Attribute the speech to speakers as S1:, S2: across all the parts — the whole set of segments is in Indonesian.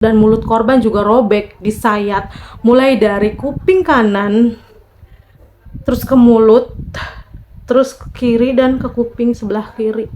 S1: dan mulut korban juga robek, disayat mulai dari kuping kanan terus ke mulut, terus ke kiri dan ke kuping sebelah kiri.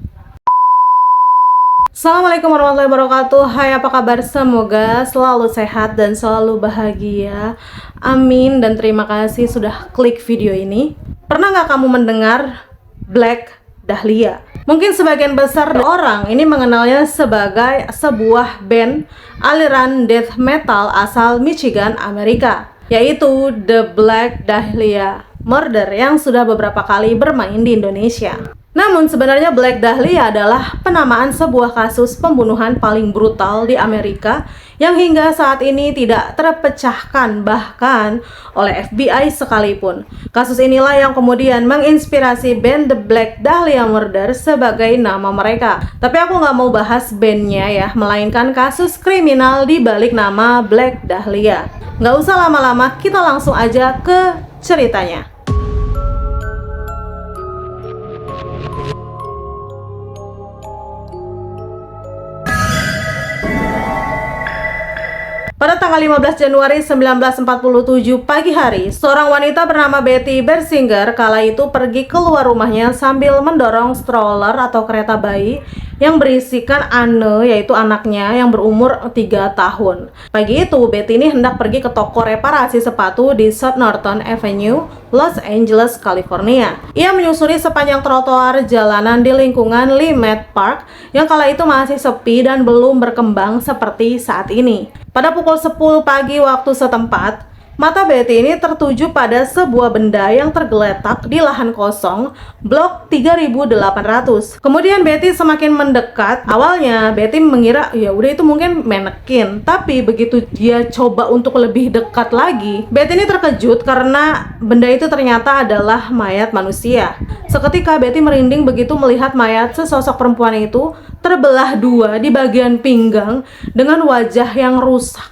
S1: Assalamualaikum warahmatullahi wabarakatuh. Hai, apa kabar? Semoga selalu sehat dan selalu bahagia. Amin dan terima kasih sudah klik video ini. Pernah nggak kamu mendengar Black Dahlia? Mungkin sebagian besar orang ini mengenalnya sebagai sebuah band aliran death metal asal Michigan, Amerika, yaitu The Black Dahlia Murder yang sudah beberapa kali bermain di Indonesia. Namun sebenarnya Black Dahlia adalah penamaan sebuah kasus pembunuhan paling brutal di Amerika yang hingga saat ini tidak terpecahkan bahkan oleh FBI sekalipun. Kasus inilah yang kemudian menginspirasi band The Black Dahlia Murder sebagai nama mereka. Tapi aku nggak mau bahas bandnya ya, melainkan kasus kriminal di balik nama Black Dahlia. Nggak usah lama-lama, kita langsung aja ke ceritanya. Pada tanggal 15 Januari 1947 pagi hari, seorang wanita bernama Betty Bersinger kala itu pergi keluar rumahnya sambil mendorong stroller atau kereta bayi yang berisikan Anne, yaitu anaknya yang berumur 3 tahun. Pagi itu, Betty ini hendak pergi ke toko reparasi sepatu di South Norton Avenue, Los Angeles, California. Ia menyusuri sepanjang trotoar jalanan di lingkungan Leimert Park yang kala itu masih sepi dan belum berkembang seperti saat ini. Pada pukul 10 pagi waktu setempat, mata Betty ini tertuju pada sebuah benda yang tergeletak di lahan kosong blok 3800. Kemudian Betty semakin mendekat. Awalnya Betty mengira ya udah itu mungkin manekin, tapi begitu dia coba untuk lebih dekat lagi, Betty ini terkejut karena benda itu ternyata adalah mayat manusia. Seketika Betty merinding begitu melihat mayat sesosok perempuan itu terbelah dua di bagian pinggang dengan wajah yang rusak.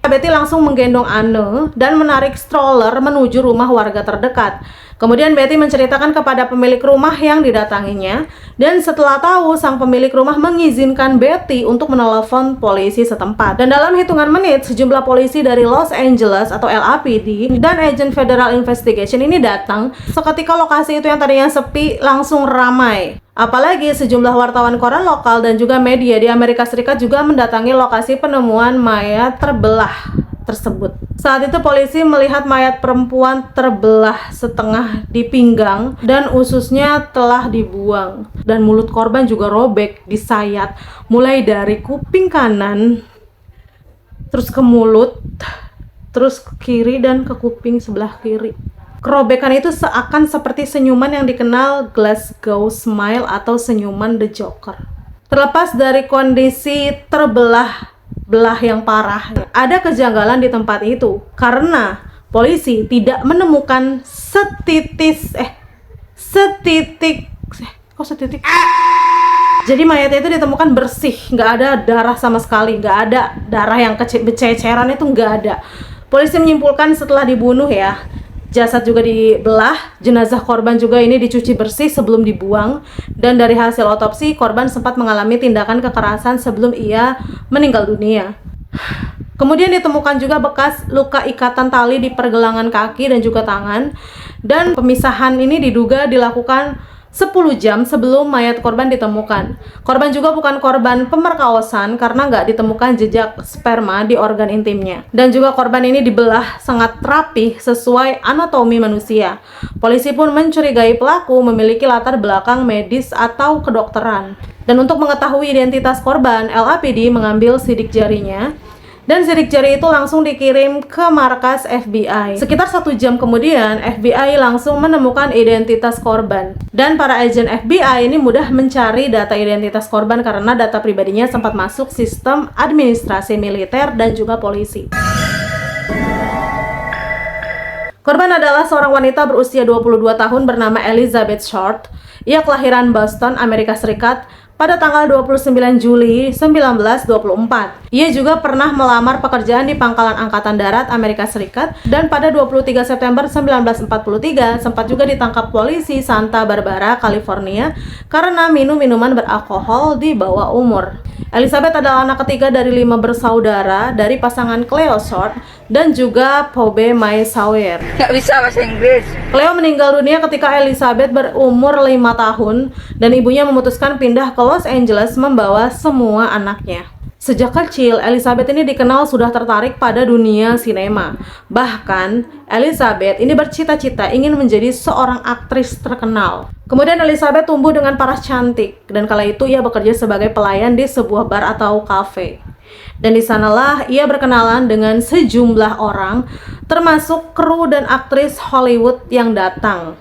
S1: Betty langsung menggendong Anne dan menarik stroller menuju rumah warga terdekat. Kemudian Betty menceritakan kepada pemilik rumah yang didatanginya, dan setelah tahu, sang pemilik rumah mengizinkan Betty untuk menelepon polisi setempat. Dan dalam hitungan menit, sejumlah polisi dari Los Angeles atau LAPD dan agen Federal Investigation ini datang. Seketika lokasi itu yang tadinya sepi langsung ramai. Apalagi sejumlah wartawan koran lokal dan juga media di Amerika Serikat juga mendatangi lokasi penemuan mayat terbelah tersebut. Saat itu polisi melihat mayat perempuan terbelah setengah di pinggang dan ususnya telah dibuang. Dan mulut korban juga robek, disayat mulai dari kuping kanan terus ke mulut, terus ke kiri dan ke kuping sebelah kiri. Kerobekan itu seakan seperti senyuman yang dikenal Glasgow Smile atau senyuman The Joker. Terlepas dari kondisi terbelah yang parah, ada kejanggalan di tempat itu karena polisi tidak menemukan setitik. Jadi mayatnya itu ditemukan bersih, nggak ada darah sama sekali, nggak ada darah yang bececeran, itu nggak ada. Polisi menyimpulkan setelah dibunuh ya, jasad juga dibelah, jenazah korban juga ini dicuci bersih sebelum dibuang, dan dari hasil otopsi korban sempat mengalami tindakan kekerasan sebelum ia meninggal dunia. Kemudian ditemukan juga bekas luka ikatan tali di pergelangan kaki dan juga tangan, dan pemisahan ini diduga dilakukan 10 jam sebelum mayat korban ditemukan. Korban juga bukan korban pemerkosaan karena nggak ditemukan jejak sperma di organ intimnya. Dan juga korban ini dibelah sangat rapih sesuai anatomi manusia. Polisi pun mencurigai pelaku memiliki latar belakang medis atau kedokteran. Dan untuk mengetahui identitas korban, LAPD mengambil sidik jarinya. Dan sidik jari itu langsung dikirim ke markas FBI. Sekitar 1 jam kemudian, FBI langsung menemukan identitas korban. Dan para agen FBI ini mudah mencari data identitas korban karena data pribadinya sempat masuk sistem administrasi militer dan juga polisi. Korban adalah seorang wanita berusia 22 tahun bernama Elizabeth Short. Ia kelahiran Boston, Amerika Serikat pada tanggal 29 Juli 1924. Ia juga pernah melamar pekerjaan di Pangkalan Angkatan Darat Amerika Serikat dan pada 23 September 1943 sempat juga ditangkap polisi Santa Barbara, California karena minum minuman beralkohol di bawah umur. Elizabeth adalah anak ketiga dari 5 bersaudara dari pasangan Cleo Short dan juga Phoebe May Sawyer.
S2: Nggak bisa bahasa Inggris.
S1: Cleo meninggal dunia ketika Elizabeth berumur 5 tahun dan ibunya memutuskan pindah ke Los Angeles membawa semua anaknya. Sejak kecil, Elizabeth ini dikenal sudah tertarik pada dunia sinema. Bahkan, Elizabeth ini bercita-cita ingin menjadi seorang aktris terkenal. Kemudian Elizabeth tumbuh dengan paras cantik, dan kala itu ia bekerja sebagai pelayan di sebuah bar atau kafe. Dan di sanalah ia berkenalan dengan sejumlah orang, termasuk kru dan aktris Hollywood yang datang.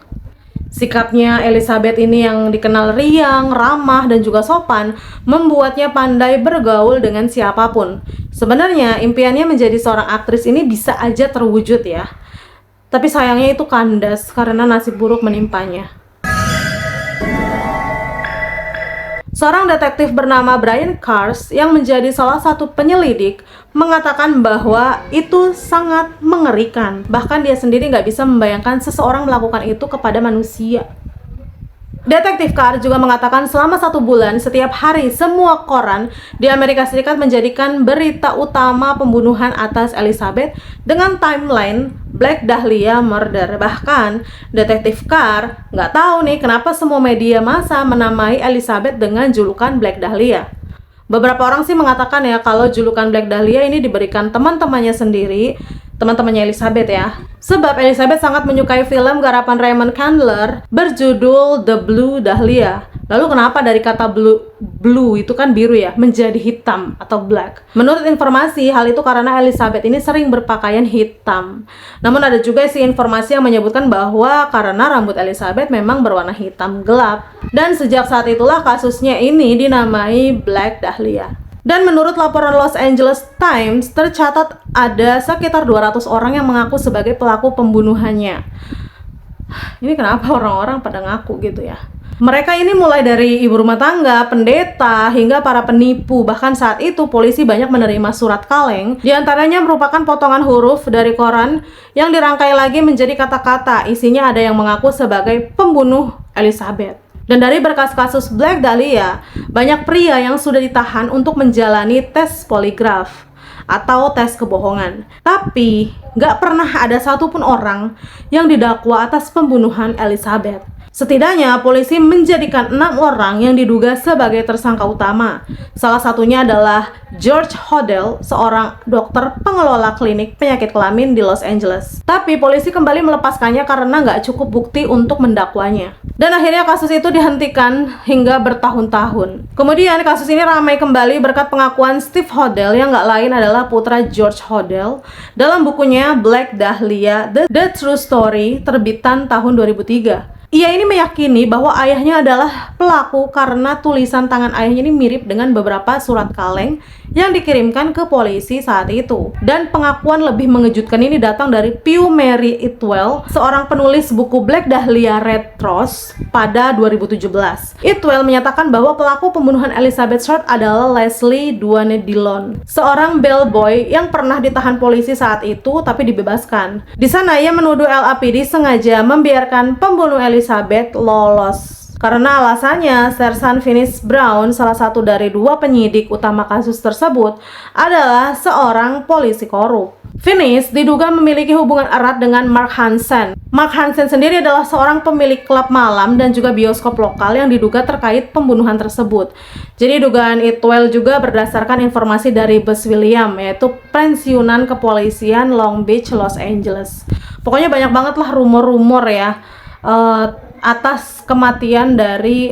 S1: Sikapnya Elizabeth ini yang dikenal riang, ramah, dan juga sopan membuatnya pandai bergaul dengan siapapun. Sebenarnya impiannya menjadi seorang aktris ini bisa aja terwujud ya. Tapi sayangnya itu kandas karena nasib buruk menimpanya. Seorang detektif bernama Brian Kars yang menjadi salah satu penyelidik mengatakan bahwa itu sangat mengerikan. Bahkan dia sendiri nggak bisa membayangkan seseorang melakukan itu kepada manusia. Detektif Carr juga mengatakan selama 1 bulan setiap hari semua koran di Amerika Serikat menjadikan berita utama pembunuhan atas Elizabeth dengan timeline Black Dahlia Murder. Bahkan Detektif Carr nggak tahu nih kenapa semua media massa menamai Elizabeth dengan julukan Black Dahlia. Beberapa orang sih mengatakan ya kalau julukan Black Dahlia ini diberikan teman-temannya sendiri, teman-temannya Elizabeth ya. Sebab Elizabeth sangat menyukai film garapan Raymond Chandler berjudul The Blue Dahlia. Lalu kenapa dari kata blue itu kan biru ya, menjadi hitam atau black? Menurut informasi, hal itu karena Elizabeth ini sering berpakaian hitam. Namun ada juga sih informasi yang menyebutkan bahwa karena rambut Elizabeth memang berwarna hitam gelap. Dan sejak saat itulah kasusnya ini dinamai Black Dahlia. Dan menurut laporan Los Angeles Times, tercatat ada sekitar 200 orang yang mengaku sebagai pelaku pembunuhannya. Ini kenapa orang-orang pada ngaku gitu ya? Mereka ini mulai dari ibu rumah tangga, pendeta, hingga para penipu. Bahkan saat itu polisi banyak menerima surat kaleng. Di antaranya merupakan potongan huruf dari koran yang dirangkai lagi menjadi kata-kata. Isinya ada yang mengaku sebagai pembunuh Elizabeth. Dan dari berkas kasus Black Dahlia, banyak pria yang sudah ditahan untuk menjalani tes poligraf atau tes kebohongan. Tapi, nggak pernah ada satupun orang yang didakwa atas pembunuhan Elizabeth. Setidaknya, polisi menjadikan 6 orang yang diduga sebagai tersangka utama. Salah satunya adalah George Hodel, seorang dokter pengelola klinik penyakit kelamin di Los Angeles. Tapi polisi kembali melepaskannya karena nggak cukup bukti untuk mendakwanya. Dan akhirnya kasus itu dihentikan hingga bertahun-tahun. Kemudian kasus ini ramai kembali berkat pengakuan Steve Hodel yang nggak lain adalah putra George Hodel dalam bukunya Black Dahlia, The True Story, terbitan tahun 2003. Ia ini meyakini bahwa ayahnya adalah pelaku karena tulisan tangan ayahnya ini mirip dengan beberapa surat kaleng yang dikirimkan ke polisi saat itu. Dan pengakuan lebih mengejutkan ini datang dari Pew Mary Itwell, seorang penulis buku Black Dahlia Red Rose pada 2017. Itwell menyatakan bahwa pelaku pembunuhan Elizabeth Short adalah Leslie Duane Dillon, seorang bellboy yang pernah ditahan polisi saat itu tapi dibebaskan. Di sana ia menuduh LAPD sengaja membiarkan pembunuh Elizabeth lolos. Karena alasannya, Sersan Finis Brown, salah satu dari 2 penyidik utama kasus tersebut, adalah seorang polisi korup. Finis diduga memiliki hubungan erat dengan Mark Hansen. Mark Hansen sendiri adalah seorang pemilik klub malam dan juga bioskop lokal yang diduga terkait pembunuhan tersebut. Jadi dugaan Itwell juga berdasarkan informasi dari Buzz William, yaitu pensiunan kepolisian Long Beach, Los Angeles. Pokoknya banyak banget lah rumor-rumor ya atas kematian dari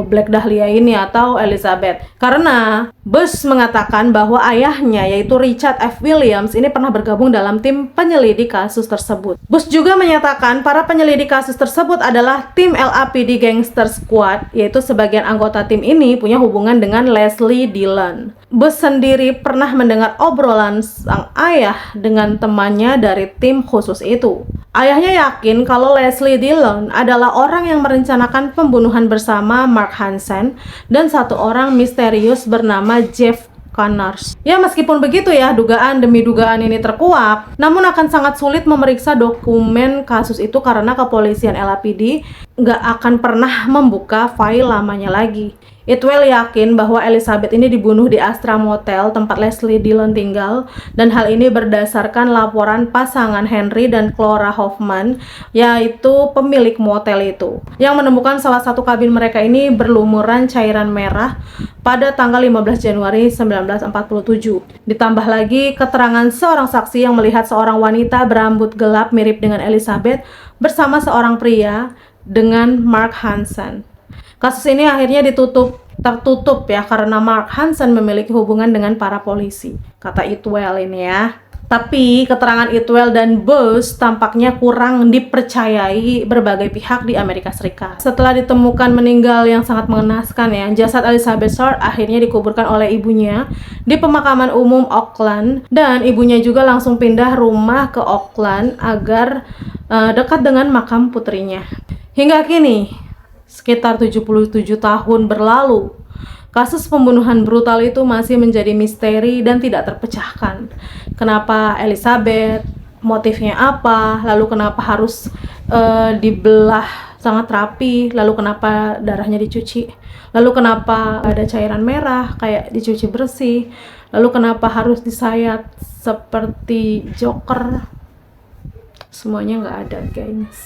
S1: Black Dahlia ini atau Elizabeth. Karena Bush mengatakan bahwa ayahnya, yaitu Richard F. Williams, ini pernah bergabung dalam tim penyelidik kasus tersebut. Bush juga menyatakan para penyelidik kasus tersebut adalah tim LAPD Gangster Squad, yaitu sebagian anggota tim ini punya hubungan dengan Leslie Dillon. Bush sendiri pernah mendengar obrolan sang ayah dengan temannya dari tim khusus itu. Ayahnya yakin kalau Leslie Dillon adalah orang yang merencanakan pembunuhan bersama Mark Hansen dan satu orang misterius bernama Jeff Connors. Ya, meskipun begitu ya, dugaan demi dugaan ini terkuak, namun akan sangat sulit memeriksa dokumen kasus itu karena kepolisian LAPD nggak akan pernah membuka file lamanya lagi. Itwell yakin bahwa Elizabeth ini dibunuh di Astra Motel tempat Leslie Dillon tinggal, dan hal ini berdasarkan laporan pasangan Henry dan Clara Hoffman, yaitu pemilik motel itu, yang menemukan salah satu kabin mereka ini berlumuran cairan merah pada tanggal 15 Januari 1947. Ditambah lagi keterangan seorang saksi yang melihat seorang wanita berambut gelap mirip dengan Elizabeth bersama seorang pria dengan Mark Hansen. Kasus ini akhirnya tertutup ya karena Mark Hansen memiliki hubungan dengan para polisi, kata Itwell ini ya. Tapi keterangan Itwell dan Bush tampaknya kurang dipercayai berbagai pihak di Amerika Serikat. Setelah ditemukan meninggal yang sangat mengenaskan ya, jasad Elizabeth Short akhirnya dikuburkan oleh ibunya di pemakaman umum Oakland, dan ibunya juga langsung pindah rumah ke Oakland agar dekat dengan makam putrinya. Hingga kini, sekitar 77 tahun berlalu, kasus pembunuhan brutal itu masih menjadi misteri dan tidak terpecahkan. Kenapa Elizabeth, motifnya apa, lalu kenapa harus dibelah sangat rapi, lalu kenapa darahnya dicuci, lalu kenapa ada cairan merah kayak dicuci bersih, lalu kenapa harus disayat seperti Joker. Semuanya nggak ada, guys.